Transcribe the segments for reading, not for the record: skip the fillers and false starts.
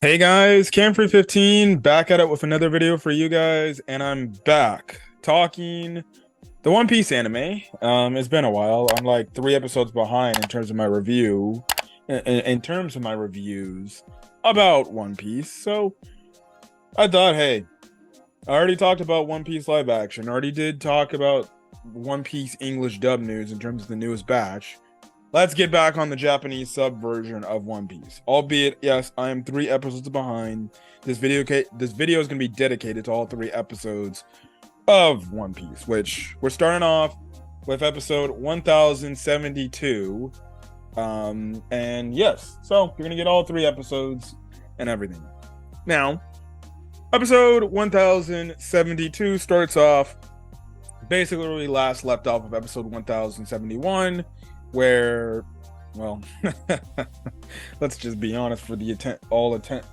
Hey guys, Camfrey15 back at it with another video for you guys, and I'm back talking the One Piece anime. It's been a while. I'm like 3 episodes behind in terms of my review, in terms of my reviews about One Piece. So I thought, hey, I already talked about One Piece live action. I already did talk about One Piece English dub news in terms of the newest batch. Let's get back on the Japanese sub version of One Piece. Albeit, yes, I am 3 episodes behind. This video is going to be dedicated to all 3 episodes of One Piece, which we're starting off with episode 1072. And yes, so you're going to get all 3 episodes and everything. Now, episode 1072 starts off basically where we last left off of episode 1071, where, well, let's just be honest, for the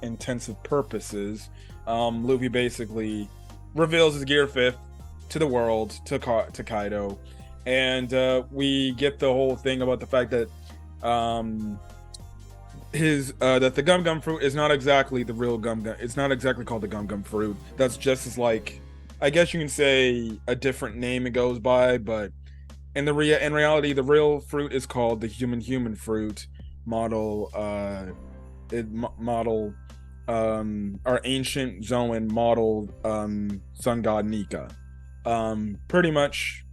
intensive purposes, Luffy basically reveals his Gear 5th to the world, to Kaido, and we get the whole thing about the fact that that the gum fruit is not exactly the real gum. It's not exactly called the gum fruit. That's just as, like, I guess you can say, a different name it goes by, but in reality, the real fruit is called the human fruit model. Our ancient Zoan model, sun god Nika. Pretty much,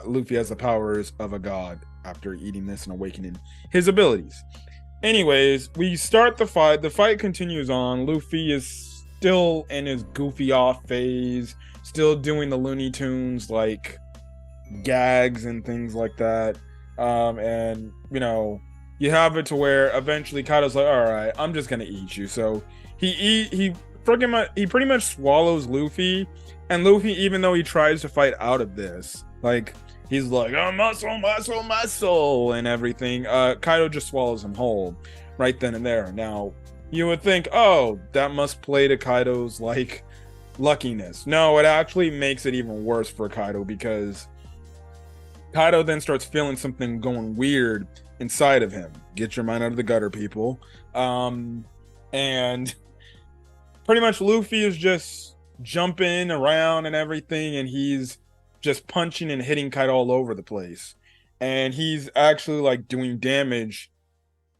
Luffy has the powers of a god after eating this and awakening his abilities. Anyways, we start the fight. The fight continues on. Luffy is still in his goofy off phase, still doing the Looney Tunes, like, gags and things like that. And you have it to where eventually Kaido's like, all right, I'm just gonna eat you. So he pretty much swallows Luffy, and Luffy, even though he tries to fight out of this, like, he's like, oh, muscle and everything, Kaido just swallows him whole right then and there. Now you would think, oh, that must play to Kaido's, like, luckiness. No, it actually makes it even worse for Kaido, because Kaido then starts feeling something going weird inside of him. Get your mind out of the gutter, people. And pretty much Luffy is just jumping around and everything, and he's just punching and hitting Kaido all over the place. And he's actually, like, doing damage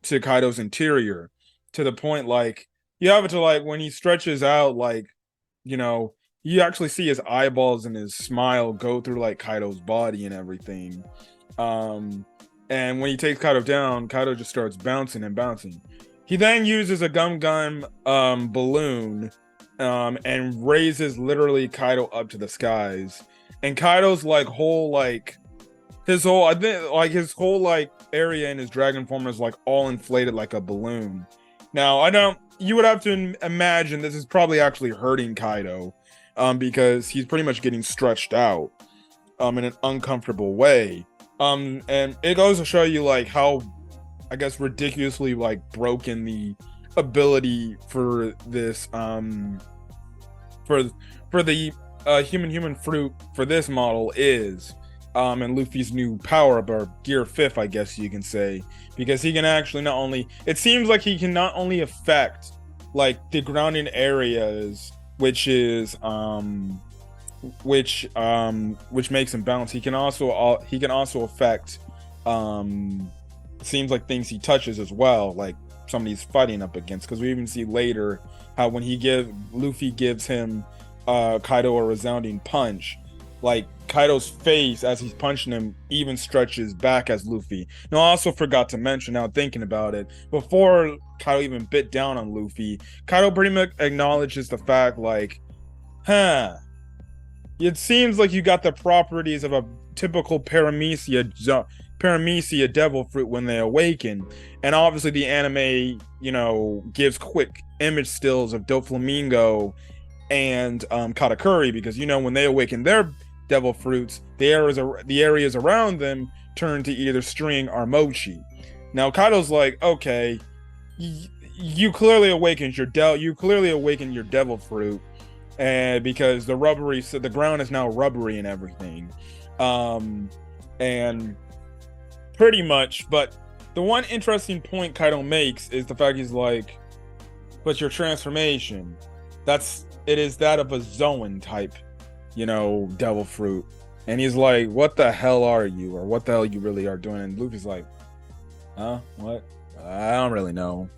to Kaido's interior, to the point, like, you have it to, like, when he stretches out, like, you actually see his eyeballs and his smile go through, like, Kaido's body and everything. And when he takes Kaido down, Kaido just starts bouncing and bouncing. He then uses a gum balloon, and raises literally Kaido up to the skies. And Kaido's, like, whole, like, his whole, I think, like, his whole, like, area in his dragon form is, like, all inflated like a balloon. Now, you would have to imagine this is probably actually hurting Kaido, because he's pretty much getting stretched out, in an uncomfortable way. And it goes to show you, like, how, I guess, ridiculously, like, broken the ability for this, for the human fruit for this model is, and Luffy's new power up, or Gear 5th, I guess you can say, because he can actually it seems like he can not only affect, like, the grounding areas, which is which makes him bounce. He can also affect, seems like, things he touches as well, like somebody's fighting up against, because we even see later how when Luffy gives him Kaido a resounding punch, like, Kaido's face as he's punching him even stretches back as Luffy. Now, I also forgot to mention, now thinking about it, before Kaido even bit down on Luffy, Kaido pretty much acknowledges the fact, like, it seems like you got the properties of a typical Paramecia devil fruit when they awaken. And obviously the anime, gives quick image stills of Doflamingo and Katakuri, because, when they awaken their devil fruits, the areas around them turn to either string or mochi. Now Kaido's like, okay, you clearly awakened your devil fruit, and because the ground is now rubbery and everything, and pretty much. But the one interesting point Kaido makes is the fact he's like, but your transformation, it is that of a Zoan type, devil fruit. And he's like, what the hell are you? Or what the hell you really are doing? And Luffy's like, huh? What? I don't really know.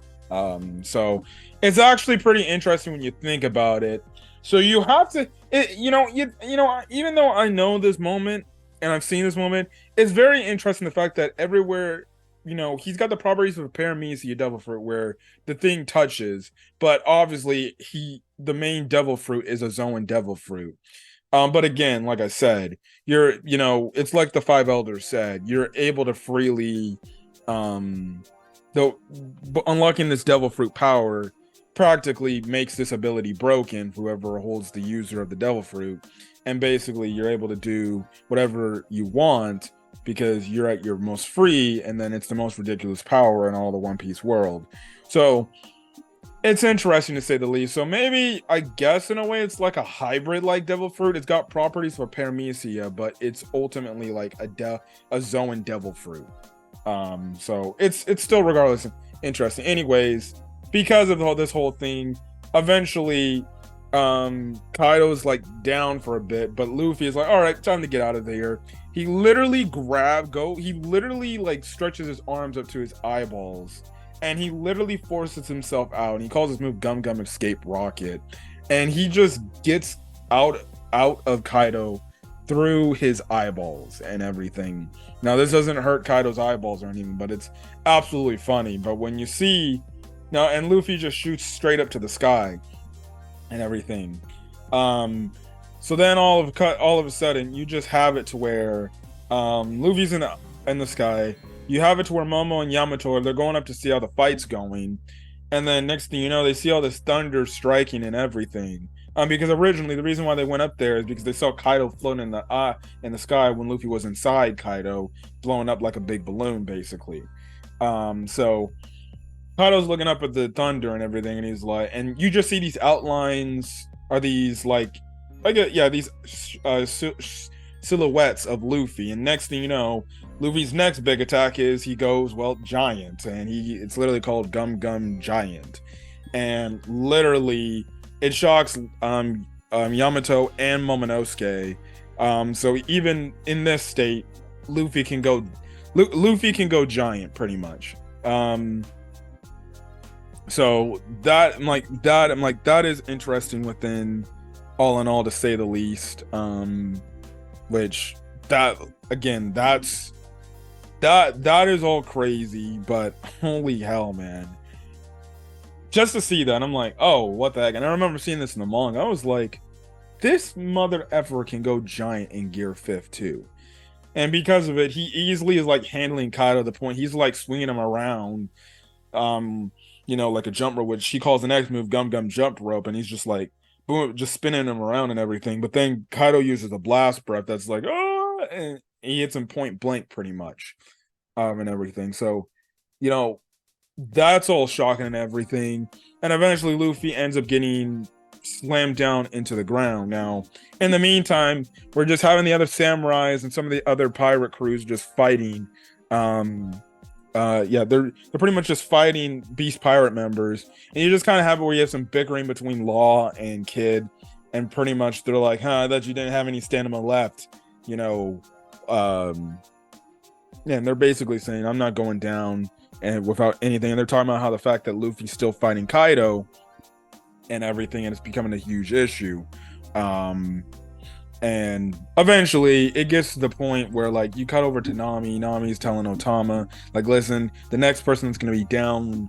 So it's actually pretty interesting when you think about it. So you have to, even though I know this moment and I've seen this moment, it's very interesting the fact that everywhere, he's got the properties of a paramecia devil fruit where the thing touches, but obviously the main devil fruit is a Zoan devil fruit. But again, like I said, it's like the five elders said, you're able to freely, though unlocking this devil fruit power practically makes this ability broken for whoever holds the user of the devil fruit, and basically you're able to do whatever you want because you're at your most free, and then it's the most ridiculous power in all the One Piece world. So it's interesting to say the least. So maybe, I guess in a way, it's like a hybrid like devil fruit. It's got properties for paramecia, but it's ultimately like a Zoan devil fruit. So it's still regardless interesting. Anyways, because of this whole thing, eventually Kaido's like down for a bit, but Luffy is like, all right, time to get out of there. He literally like stretches his arms up to his eyeballs, and he literally forces himself out, and he calls his move Gum Gum Escape Rocket, and he just gets out of Kaido through his eyeballs and everything. Now this doesn't hurt Kaido's eyeballs or anything, but it's absolutely funny. But when you see now, and Luffy just shoots straight up to the sky and everything. So then all of a sudden you just have it to where Luffy's in the sky. You have it to where Momo and Yamato, they're going up to see how the fight's going, and then next thing you know, they see all this thunder striking and everything. Because originally the reason why they went up there is because they saw Kaido floating in the sky when Luffy was inside Kaido, blowing up like a big balloon, basically. So Kaido's looking up at the thunder and everything, and he's like, and you just see these outlines, are these these silhouettes of Luffy, and next thing you know, Luffy's next big attack is he goes, giant, and it's literally called Gum Gum Giant, and literally it shocks Yamato and Momonosuke. So even in this state, Luffy can go giant pretty much. So that is interesting within all in all, to say the least. Which that is all crazy, but holy hell, man. Just to see that, I'm like, oh, what the heck? And I remember seeing this in the manga. I was like, this mother effer can go giant in Gear 5th too. And because of it, he easily is like handling Kaido to the point he's like swinging him around, like a jump rope, which he calls the next move Gum Gum Jump Rope, and he's just like, boom, just spinning him around and everything. But then Kaido uses a blast breath that's like, oh, and he hits him point blank pretty much, and everything. So, that's all shocking and everything. And eventually Luffy ends up getting slammed down into the ground. Now, in the meantime, we're just having the other samurais and some of the other pirate crews just fighting. They're pretty much just fighting Beast Pirate members, and you just kind of have it where you have some bickering between Law and Kid, and pretty much they're like, I thought you didn't have any stamina left, and they're basically saying, I'm not going down and without anything, and they're talking about how the fact that Luffy's still fighting Kaido and everything, and it's becoming a huge issue. And eventually it gets to the point where like you cut over to Nami's telling Otama, like, listen, the next person that's going to be down,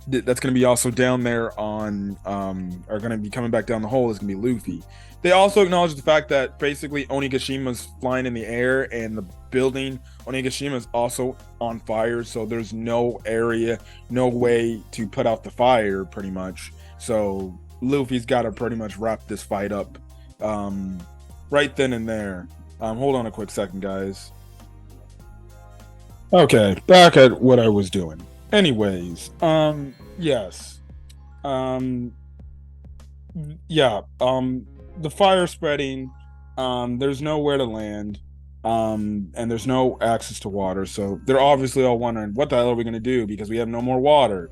that's going to be also down there on are going to be coming back down the hole is going to be Luffy. They also acknowledge the fact that basically Onigashima's flying in the air, and the building Onigashima is also on fire, so there's no way to put out the fire pretty much. So Luffy's got to pretty much wrap this fight up right then and there. Hold on a quick second, guys. Okay, back at what I was doing. Anyways, yes. The fire spreading, there's nowhere to land, and there's no access to water, so they're obviously all wondering, what the hell are we going to do, because we have no more water.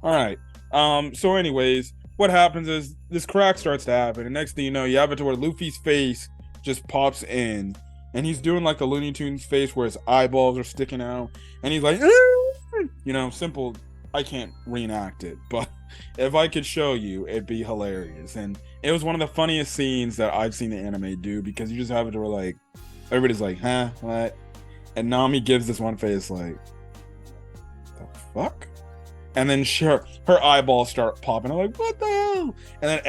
All right. So anyways, what happens is this crack starts to happen, and next thing you know, you have it to where Luffy's face just pops in, and he's doing like the Looney Tunes face where his eyeballs are sticking out, and he's like, simple. I can't reenact it, but if I could show you, it'd be hilarious. And it was one of the funniest scenes that I've seen the anime do, because you just have it to where like everybody's like, huh, what? And Nami gives this one face like, the fuck? And then her eyeballs start popping. I'm like, what the hell? And then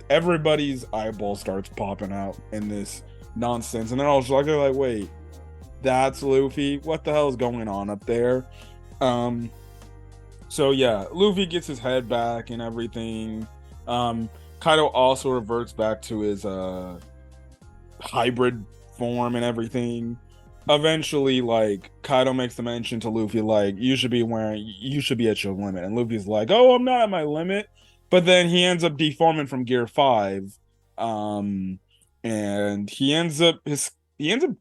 everybody's eyeball starts popping out in this nonsense. And then I was like, wait, that's Luffy? What the hell is going on up there? So yeah, Luffy gets his head back and everything. Kaido also reverts back to his hybrid form and everything. Eventually, like, Kaido makes the mention to Luffy, like, you should be at your limit. And Luffy's like, oh, I'm not at my limit. But then he ends up deforming from Gear 5. And he ends up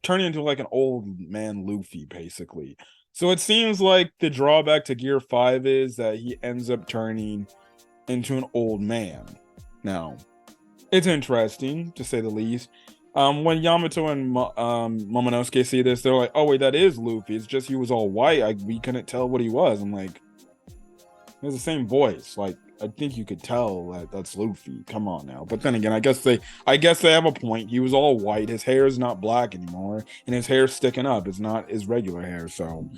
turning into like an old man Luffy, basically. So it seems like the drawback to Gear 5 is that he ends up turning into an old man. Now, it's interesting, to say the least. When Yamato and Momonosuke see this, they're like, oh wait, that is Luffy. It's just he was all white. We couldn't tell what he was. I'm like, he has the same voice. Like, I think you could tell that that's Luffy. Come on now. But then again, I guess they have a point. He was all white. His hair is not black anymore, and his hair's sticking up. It's not his regular hair. So,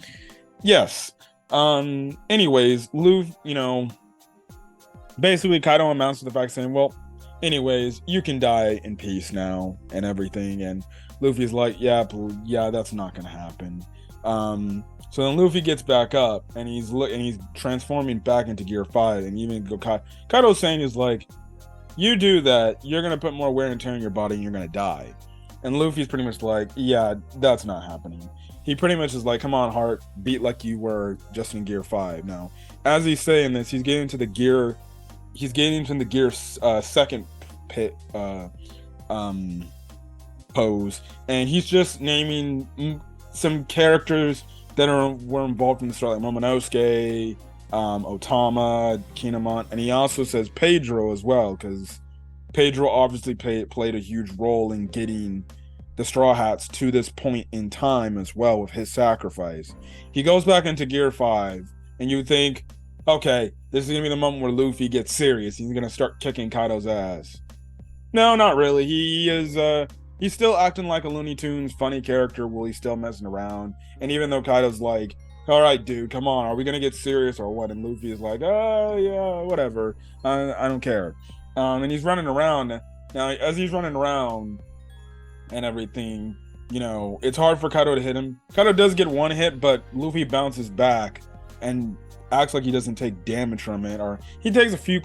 yes. Anyways, Luffy, basically Kaido amounts to the fact saying, well, anyways, you can die in peace now and everything. And Luffy's like, yeah, that's not gonna happen. So then Luffy gets back up and he's transforming back into Gear 5. And even Kaido's saying is like, you do that, you're gonna put more wear and tear in your body and you're gonna die. And Luffy's pretty much like, yeah, that's not happening. He pretty much is like, come on, Heart, beat like you were just in Gear 5. Now, as he's saying this, he's getting into the Gear second pit pose, and he's just naming some characters that were involved in the story, like Momonosuke, Otama, Kinemon, and he also says Pedro as well, because Pedro obviously played a huge role in getting the Straw Hats to this point in time as well with his sacrifice. He goes back into Gear 5, and you think, okay, this is gonna be the moment where Luffy gets serious. He's gonna start kicking Kaido's ass. No, not really. He's still acting like a Looney Tunes funny character while he's still messing around. And even though Kaido's like, all right, dude, come on, are we gonna get serious or what? And Luffy is like, oh yeah, whatever. I don't care. And he's running around. Now, as he's running around and everything, it's hard for Kaido to hit him. Kaido does get one hit, but Luffy bounces back and acts like he doesn't take damage from it, or he takes a few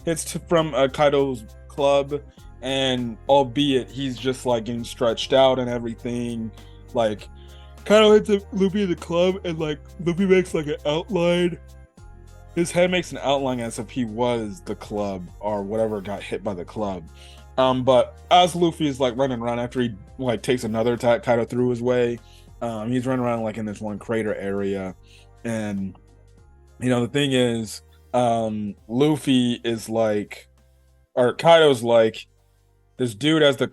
hits from Kaido's club, and albeit he's just like getting stretched out and everything, like Kaido hits Luffy in the club, and like Luffy makes like an outline. His head makes an outline as if he was the club or whatever got hit by the club. But as Luffy is like running around after he like takes another attack Kaido threw his way, he's running around like in this one crater area, and the thing is, Luffy is like, or Kaido's like, this dude has the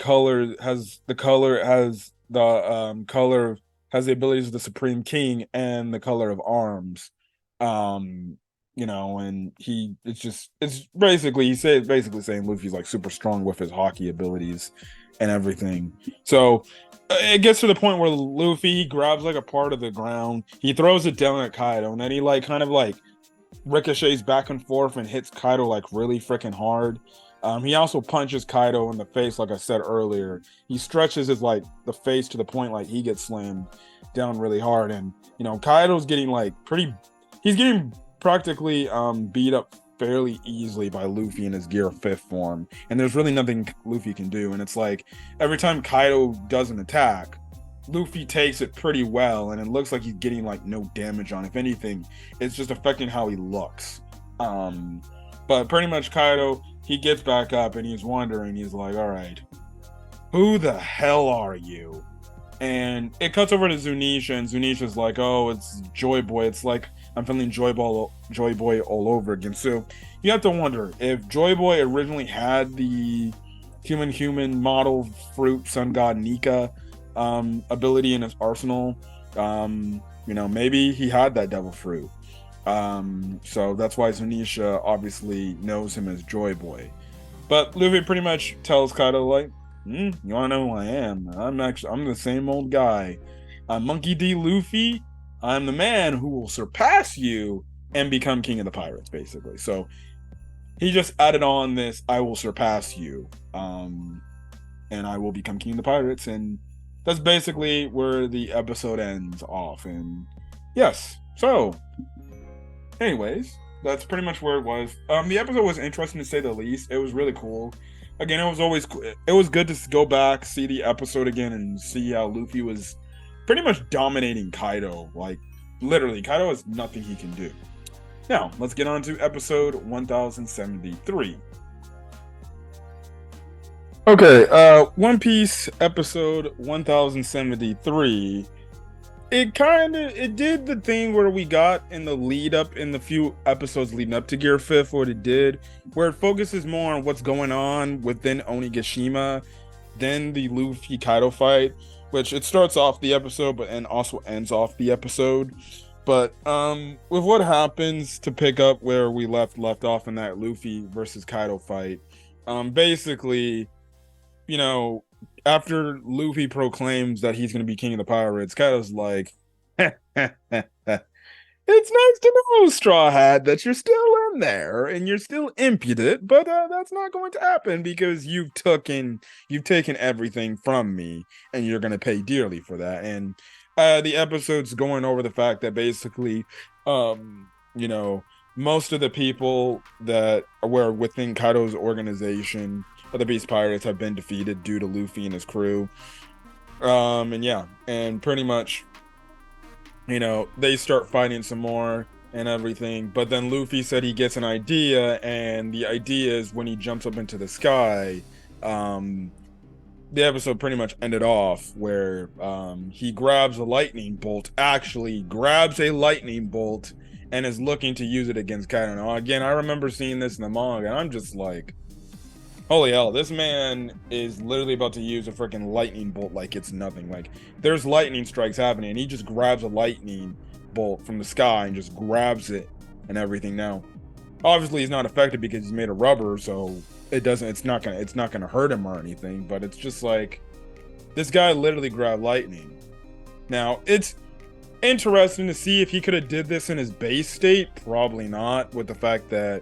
abilities of the Supreme King and the color of arms. And it's basically saying Luffy's like super strong with his hockey abilities and everything. So it gets to the point where Luffy grabs like a part of the ground, he throws it down at Kaido, and then he like kind of like ricochets back and forth and hits Kaido like really freaking hard. He also punches Kaido in the face, like I said earlier. He stretches his like the face to the point like he gets slammed down really hard, and Kaido's getting like he's getting practically beat up fairly easily by Luffy in his Gear 5th form, and there's really nothing Luffy can do. And it's like every time Kaido does an attack, Luffy takes it pretty well, and it looks like he's getting like no damage on. If anything, it's just affecting how he looks. But pretty much Kaido, he gets back up and he's wondering, he's like, all right, who the hell are you? And it cuts over to Zunisha, and Zunisha's like, oh, it's Joy Boy. It's like, I'm feeling Joy Boy all over again. So you have to wonder if Joy Boy originally had the human model fruit sun god Nika ability in his arsenal. Maybe he had that devil fruit. So that's why Zunisha obviously knows him as Joy Boy. But Luffy pretty much tells Kaido, like, you wanna know who I am? I'm the same old guy. I'm Monkey D. Luffy. I'm the man who will surpass you and become king of the pirates, basically. So he just added on this, I will surpass you, and I will become king of the pirates, and that's basically where the episode ends off. And yes, so anyways, that's pretty much where it was. The episode was interesting to say the least. It was really cool. Again, it was good to go back, see the episode again, and see how Luffy was pretty much dominating Kaido. Like, literally, Kaido has nothing he can do. Now, let's get on to episode 1073. Okay, One Piece episode 1073. It did the thing where we got in the lead up in the few episodes leading up to Gear 5th, what it did, where it focuses more on what's going on within Onigashima than the Luffy Kaido fight, which it starts off the episode and also ends off the episode. But with what happens to pick up where we left off in that Luffy versus Kaido fight, basically, after Luffy proclaims that he's going to be king of the pirates, Kaido's like, it's nice to know, Straw Hat, that you're still in there and you're still impudent, but that's not going to happen because you've taken everything from me and you're going to pay dearly for that. And the episode's going over the fact that basically, most of the people that were within Kaido's organization, the Beast Pirates, have been defeated due to Luffy and his crew. And pretty much, they start fighting some more and everything. But then Luffy said he gets an idea, and the idea is when he jumps up into the sky. The episode pretty much ended off where he grabs a lightning bolt, and is looking to use it against Kaido. Now, again, I remember seeing this in the manga, and I'm just like, holy hell, this man is literally about to use a freaking lightning bolt like it's nothing. Like, there's lightning strikes happening, and he just grabs a lightning bolt from the sky and just grabs it and everything. Now, obviously, he's not affected because he's made of rubber, so it's not gonna hurt him or anything. But it's just like, this guy literally grabbed lightning. Now, it's interesting to see if he could have did this in his base state. Probably not, with the fact that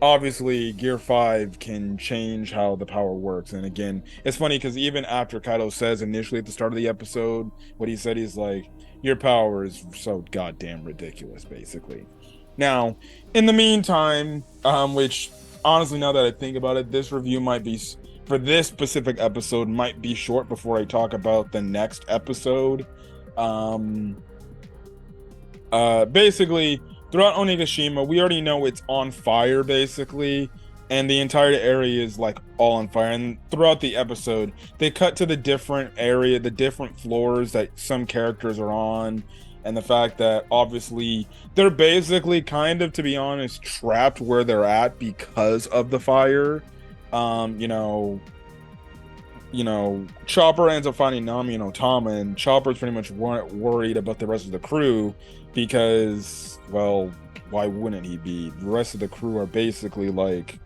obviously Gear 5 can change how the power works. And again, it's funny because even after Kaido says initially at the start of the episode what he said, he's like, your power is so goddamn ridiculous, basically. Now, in the meantime, which honestly, now that I think about it, this review might be, for this specific episode, might be short before I talk about the next episode. Basically, throughout Onigashima, we already know it's on fire, basically, and the entire area is like all on fire. And throughout the episode, they cut to the different floors that some characters are on, and the fact that obviously they're basically kind of, to be honest, trapped where they're at because of the fire. Chopper ends up finding Nami and Otama, and Chopper's pretty much worried about the rest of the crew because, well, why wouldn't he be? The rest of the crew are basically like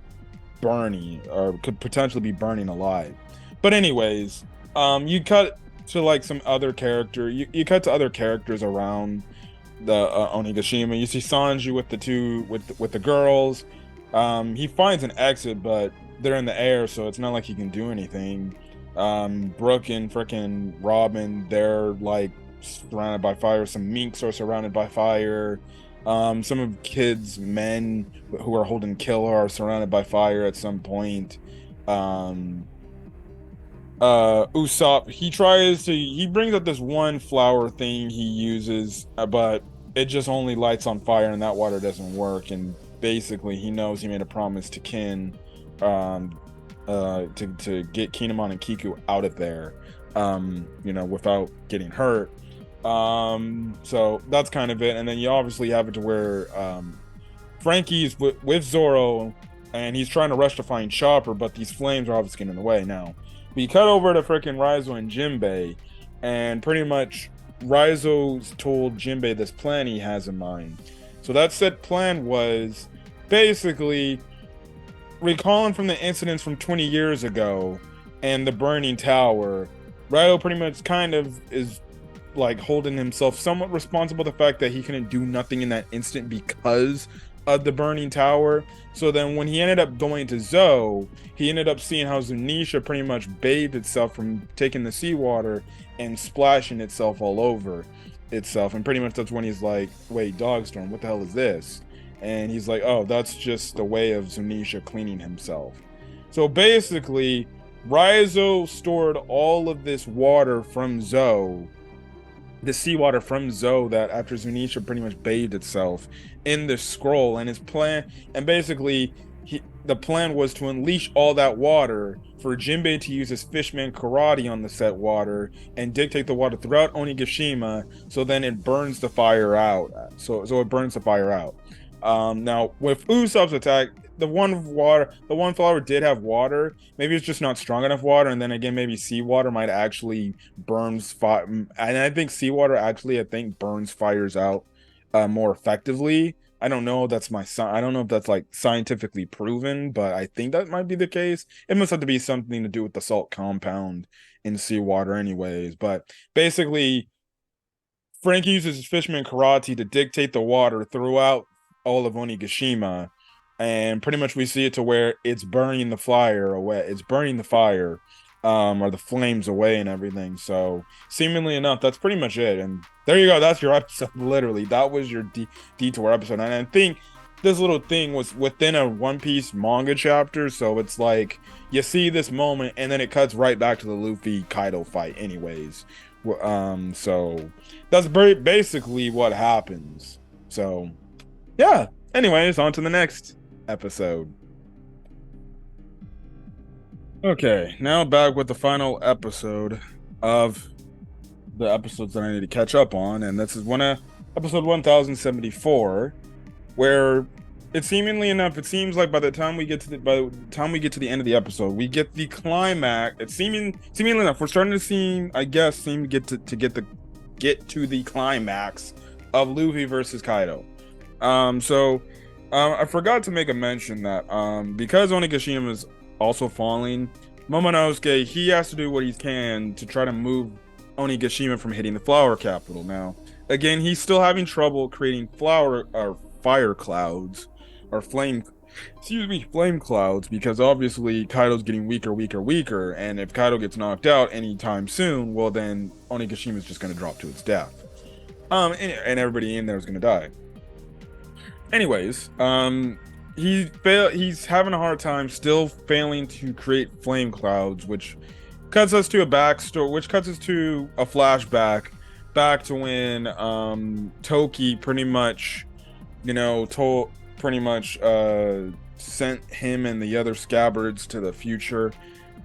burning, or could potentially be burning alive. But anyways, you cut to like some other character. You cut to other characters around the Onigashima. You see Sanji with the girls. He finds an exit, but they're in the air, so it's not like he can do anything. Brooke and freaking Robin, they're like surrounded by fire. Some minks are surrounded by fire. Some of Kid's men who are holding Killer are surrounded by fire at some point. Usopp, he brings up this one flower thing he uses, but it just only lights on fire and that water doesn't work. And basically he knows he made a promise to Kin to get Kinemon and Kiku out of there, without getting hurt. So that's kind of it. And then you obviously have it to where Frankie's with Zoro, and he's trying to rush to find Chopper, but these flames are obviously getting in the way. Now, we cut over to freaking Raizo and Jinbei, and pretty much Raizo's told Jinbei this plan he has in mind. So that said plan was basically recalling from the incidents from 20 years ago and the burning tower. Raizo pretty much kind of is like holding himself somewhat responsible for the fact that he couldn't do nothing in that instant because of the burning tower. So then when he ended up going to Zoe, he ended up seeing how Zunisha pretty much bathed itself from taking the seawater and splashing itself all over itself. And pretty much that's when he's like, wait, Dogstorm, what the hell is this? And he's like, oh, that's just a way of Zunisha cleaning himself. So basically, Raizo stored all of this water from Zoe, the seawater from Zoe, that after Zunisha pretty much bathed itself in this scroll. And his plan, and basically the plan was to unleash all that water for Jinbei to use his fishman karate on the set water and dictate the water throughout Onigashima, so then it burns the fire out. So it burns the fire out. Now with Usopp's attack, the one flower did have water. Maybe it's just not strong enough water, and then again, maybe seawater might actually burns fire. And I think seawater actually, I think, burns fires out more effectively. I don't know. I don't know if that's like scientifically proven, but I think that might be the case. It must have to be something to do with the salt compound in seawater, anyways. But basically, Frank uses his fisherman karate to dictate the water throughout all of Onigashima, and pretty much we see it to where it's burning the fire away. It's burning the fire, or the flames away and everything. So seemingly enough, that's pretty much it. And there you go. That's your episode. Literally, that was your detour episode. And I think this little thing was within a One Piece manga chapter, so it's like you see this moment, and then it cuts right back to the Luffy Kaido fight. Anyways, so that's basically what happens. So yeah. Anyways, on to the next episode. Okay, now back with the final episode of the episodes that I need to catch up on, and this is episode 1074, where it seems like by the time we get to the end of the episode, we get the climax. It's seemingly enough, we're starting to get to the climax of Luffy versus Kaido. I forgot to make a mention that because Onigashima is also falling, Momonosuke, he has to do what he can to try to move Onigashima from hitting the flower capital. Now, again, he's still having trouble creating fire clouds or flame clouds, because obviously Kaido's getting weaker, and if Kaido gets knocked out anytime soon, well then Onigashima is just going to drop to its death. And everybody in there is going to die. Anyways, he's having a hard time still failing to create flame clouds, which cuts us to a flashback back to when Toki pretty much sent him and the other scabbards to the future.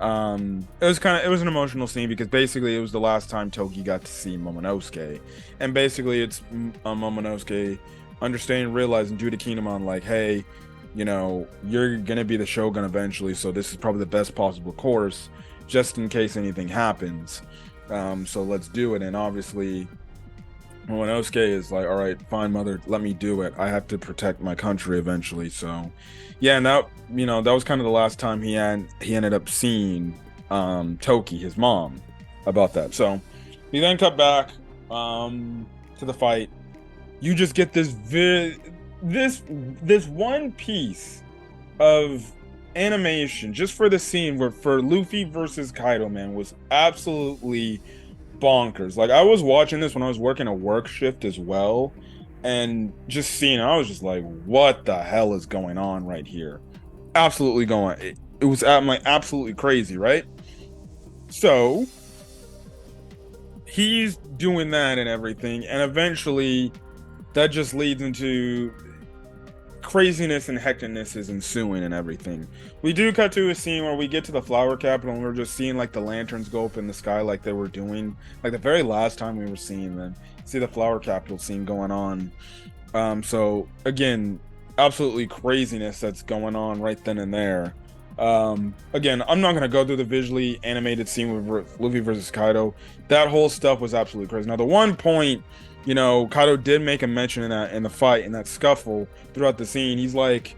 It was an emotional scene, because basically it was the last time Toki got to see Momonosuke, and basically it's Momonosuke understanding, realizing due to Kinemon, like, hey, you're gonna be the Shogun eventually, so this is probably the best possible course just in case anything happens. So let's do it. And obviously Momonosuke is like, all right, fine, mother, let me do it. I have to protect my country eventually. So yeah, and that was kind of the last time he ended up seeing Toki, his mom, about that. So we then cut back to the fight. You just get this one piece of animation just for the scene for Luffy versus Kaido, man, was absolutely bonkers. Like, I was watching this when I was working a work shift as well, and just seeing it, I was just like, what the hell is going on right here? Absolutely going. It was absolutely crazy, right? So he's doing that and everything, and eventually that just leads into craziness and hecticness is ensuing and everything. We do cut to a scene where we get to the flower capital and we're just seeing like the lanterns go up in the sky like they were doing like the very last time we were seeing them. See the flower capital scene going on. So again, absolutely craziness that's going on right then and there. Again, I'm not gonna go through the visually animated scene with Luffy versus Kaido. That whole stuff was absolutely crazy. Now the one point, you know, Kaido did make a mention in the fight, in that scuffle throughout the scene. He's like,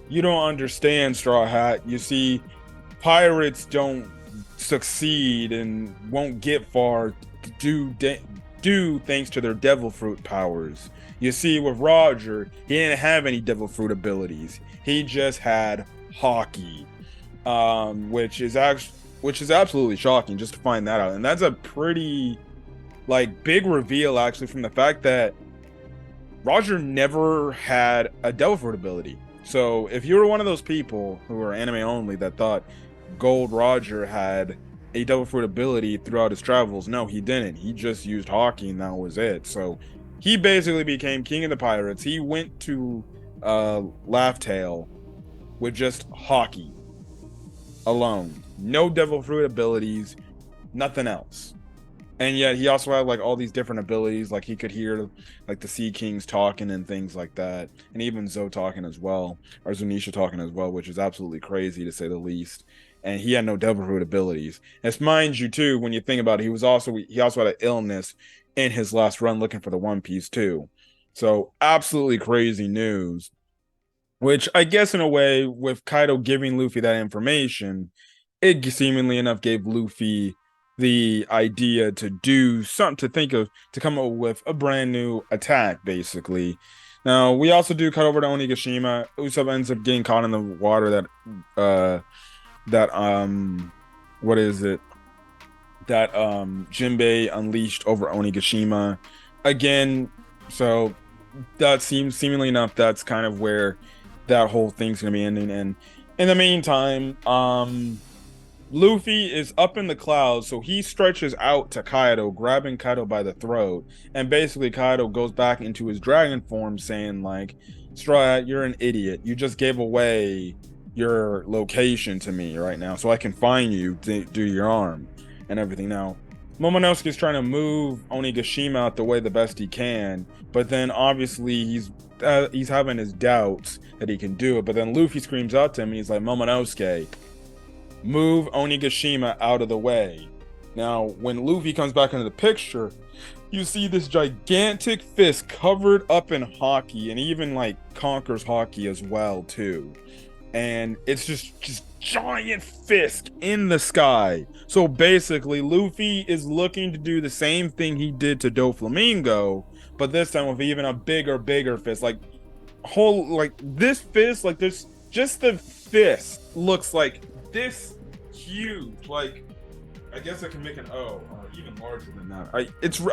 you don't understand, Straw Hat. You see, pirates don't succeed and won't get far due thanks to their devil fruit powers. You see, with Roger, he didn't have any devil fruit abilities. He just had hockey, which is absolutely shocking just to find that out. And that's a pretty like big reveal actually, from the fact that Roger never had a devil fruit ability. So if you were one of those people who were anime only that thought Gold Roger had a devil fruit ability throughout his travels, no, he didn't. He just used hockey and that was it. So he basically became king of the pirates. He went to Laugh Tale with just hockey alone, no devil fruit abilities, nothing else. And yet he also had like all these different abilities, like he could hear like the Sea Kings talking and things like that, and even Zoe talking as well, or Zunisha talking as well, which is absolutely crazy to say the least. And he had no devil fruit abilities. As mind you too, when you think about it, he also had an illness in his last run looking for the One Piece too. So absolutely crazy news. Which I guess in a way, with Kaido giving Luffy that information, it seemingly enough gave Luffy the idea to do something, to come up with a brand new attack, basically. Now, we also do cut over to Onigashima. Usopp ends up getting caught in the water that Jinbei unleashed over Onigashima. Again, so that seemingly enough, that's kind of where that whole thing's gonna be ending. And in the meantime, Luffy is up in the clouds, so he stretches out to Kaido, grabbing Kaido by the throat, and basically Kaido goes back into his dragon form, saying like, Straw Hat, you're an idiot. You just gave away your location to me right now, so I can find you to do your arm and everything. Now, Momonosuke's trying to move Onigashima out the way the best he can, but then obviously he's having his doubts that he can do it. But then Luffy screams out to him, and he's like, Momonosuke, move Onigashima out of the way. Now, when Luffy comes back into the picture, you see this gigantic fist covered up in hockey, and even like conquers hockey as well too. And it's just giant fist in the sky. So basically, Luffy is looking to do the same thing he did to Doflamingo, but this time with even a bigger fist. Like this fist, like this, just the fist looks like this huge. Like, I guess I can make an O, or even larger than that.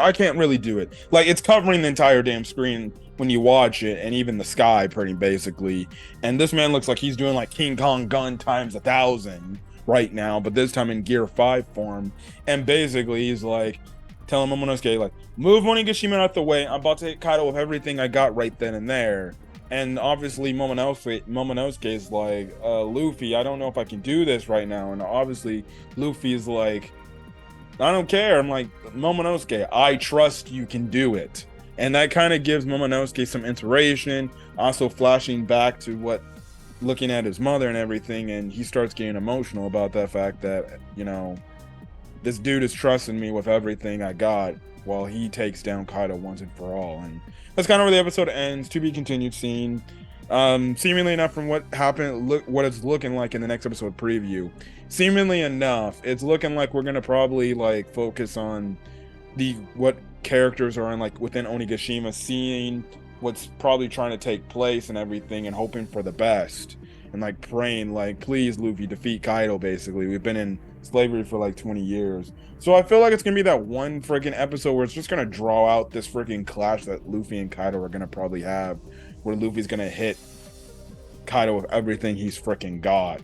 I can't really do it. Like, it's covering the entire damn screen when you watch it, and even the sky, pretty basically. And this man looks like he's doing like King Kong gun times 1,000 right now, but this time in Gear 5 form. And basically, he's like telling Momonosuke, like, move Onigashima out the way. I'm about to hit Kaido with everything I got right then and there. And obviously Momonosuke is like, Luffy, I don't know if I can do this right now. And obviously Luffy is like, I don't care. I'm like, Momonosuke, I trust you can do it. And that kind of gives Momonosuke some inspiration, also flashing back to looking at his mother and everything. And he starts getting emotional about that fact that, you know, this dude is trusting me with everything I got while he takes down Kaido once and for all. And that's kind of where the episode ends. To be continued scene. Seemingly enough, from what happened, what it's looking like in the next episode preview. Seemingly enough, it's looking like we're gonna probably like focus on what characters are in like within Onigashima, seeing what's probably trying to take place and everything, and hoping for the best, and like praying like, please Luffy, defeat Kaido. Basically, we've been in slavery for like 20 years. So I feel like it's gonna be that one freaking episode where it's just gonna draw out this freaking clash that Luffy and Kaido are gonna probably have, where Luffy's gonna hit Kaido with everything he's freaking got.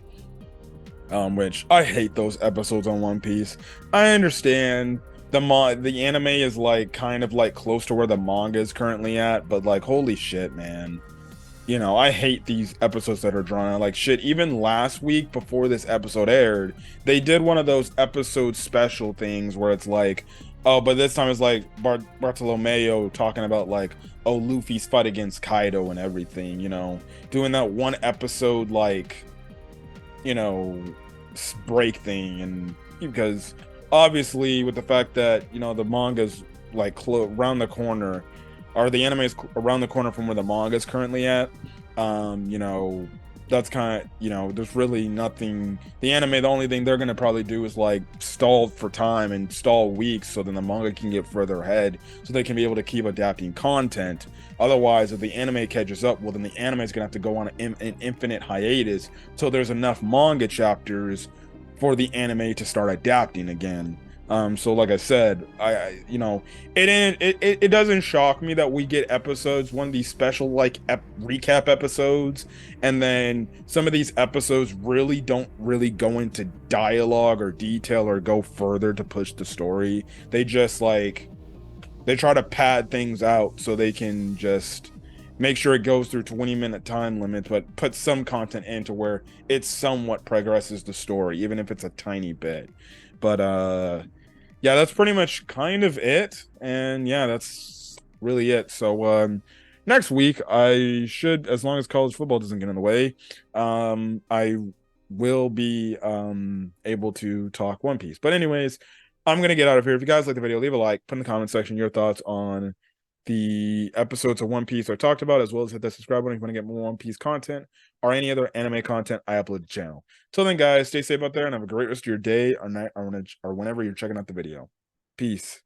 Which I hate those episodes on One Piece. I understand the anime is like kind of like close to where the manga is currently at, but like, holy shit, man. you know, I hate these episodes that are drawn out like shit. Even last week before this episode aired, they did one of those episode special things where it's like, oh, but this time it's like Bartolomeo talking about like, oh, Luffy's fight against Kaido and everything, you know, doing that one episode like, you know, break thing. And because obviously with the fact that, you know, the manga's like around the corner, or the anime is around the corner from where the manga is currently at, you know, that's kind of, you know, there's really nothing. The anime, the only thing they're gonna probably do is like stall for time and stall weeks so then the manga can get further ahead so they can be able to keep adapting content. Otherwise, if the anime catches up, well, then the anime is gonna have to go on an infinite hiatus so there's enough manga chapters for the anime to start adapting again. So like I said, you know, it doesn't shock me that we get episodes, one of these special like recap episodes, and then some of these episodes really don't really go into dialogue or detail or go further to push the story. They just like they try to pad things out so they can just make sure it goes through 20-minute time limits, but put some content into where it somewhat progresses the story, even if it's a tiny bit. But yeah, that's pretty much kind of it. And yeah, that's really it. So next week I should, as long as college football doesn't get in the way, I will be able to talk One Piece. But anyways, I'm gonna get out of here. If you guys like the video, leave a like, put in the comment section your thoughts on the episodes of One Piece I talked about, as well as hit that subscribe button if you want to get more One Piece content or any other anime content I upload to the channel. Till then, guys, stay safe out there and have a great rest of your day or night or whenever you're checking out the video. Peace.